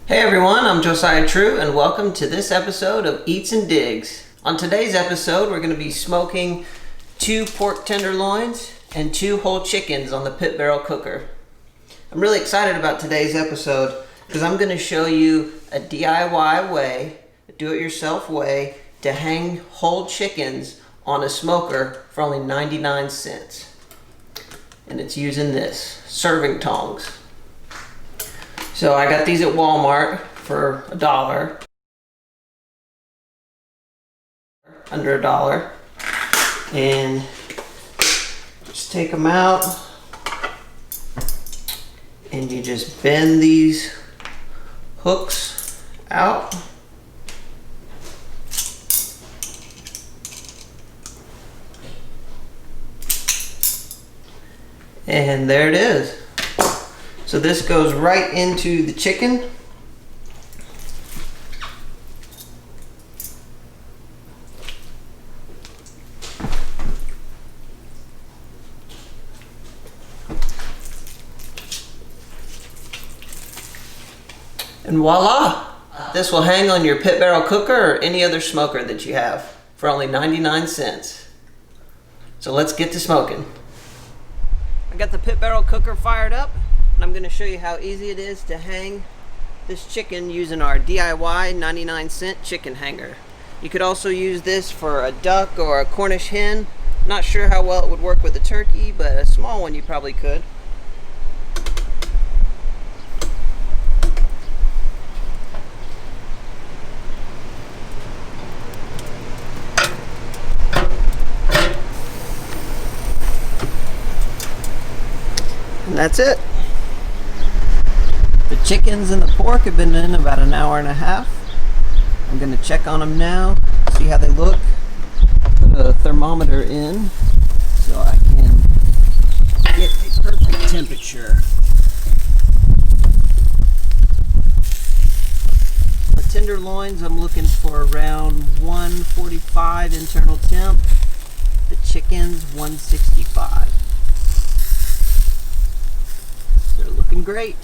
Hey everyone, I'm Josiah True and welcome to this episode of Eats and Digs. On today's episode, we're going to be smoking 2 pork tenderloins and 2 whole chickens on the pit barrel cooker. I'm really excited about today's episode because I'm going to show you a DIY way, a do-it-yourself way to hang whole chickens on a smoker for only 99 cents. And it's using this, serving tongs. So I got these at Walmart for $1, under $1, and just take them out, and you just bend these hooks out, and there it is. So this goes right into the chicken. And voila! This will hang on your pit barrel cooker or any other smoker that you have for only 99 cents. So let's get to smoking. I got the pit barrel cooker fired up. And I'm going to show you how easy it is to hang this chicken using our DIY 99-cent chicken hanger. You could also use this for a duck or a Cornish hen. Not sure how well it would work with a turkey, but a small one you probably could. And that's it. The chickens and the pork have been in about an hour and a half. I'm going to check on them now, see how they look. Put a thermometer in so I can get a perfect temperature. The tenderloins, I'm looking for around 145 internal temp. The chickens, 165. They're looking great.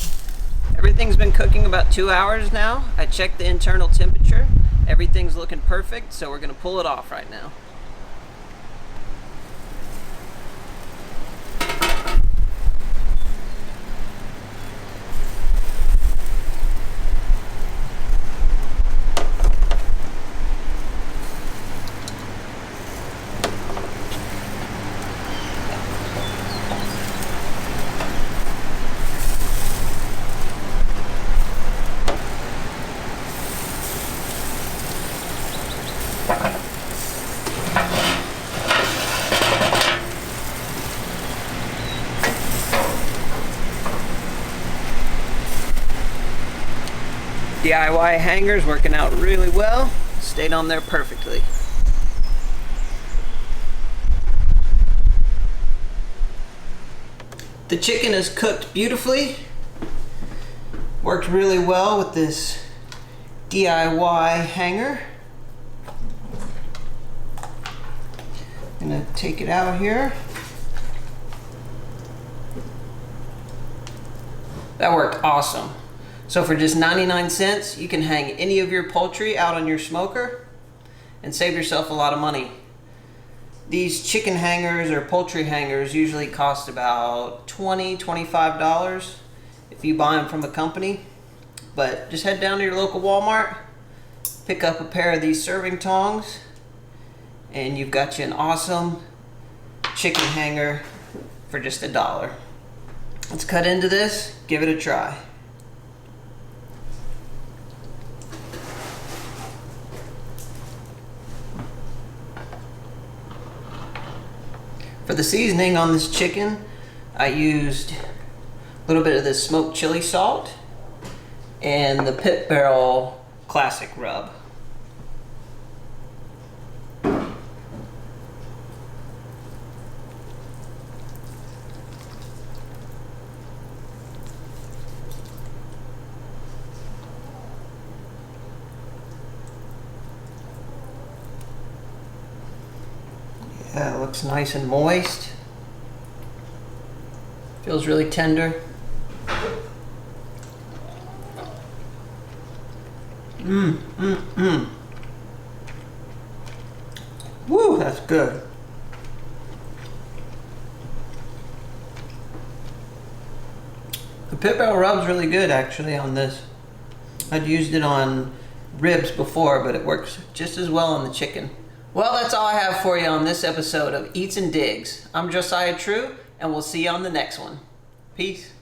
Everything's been cooking about 2 hours now. I checked the internal temperature. Everything's looking perfect, so we're gonna pull it off right now. DIY hangers working out really well. Stayed on there perfectly. The chicken is cooked beautifully. Worked really well with this DIY hanger. I'm gonna take it out here. That worked awesome. So for just 99 cents, you can hang any of your poultry out on your smoker and save yourself a lot of money. These chicken hangers or poultry hangers usually cost about $20, $25 if you buy them from a company. But just head down to your local Walmart, pick up a pair of these serving tongs, and you've got you an awesome chicken hanger for just $1. Let's cut into this, give it a try. For the seasoning on this chicken, I used a little bit of this smoked chili salt and the pit barrel classic rub. Yeah, it looks nice and moist. Feels really tender. Woo, that's good. The pit barrel rub's really good actually on this. I'd used it on ribs before, but it works just as well on the chicken. Well, that's all I have for you on this episode of Eats and Digs. I'm Josiah True, and we'll see you on the next one. Peace.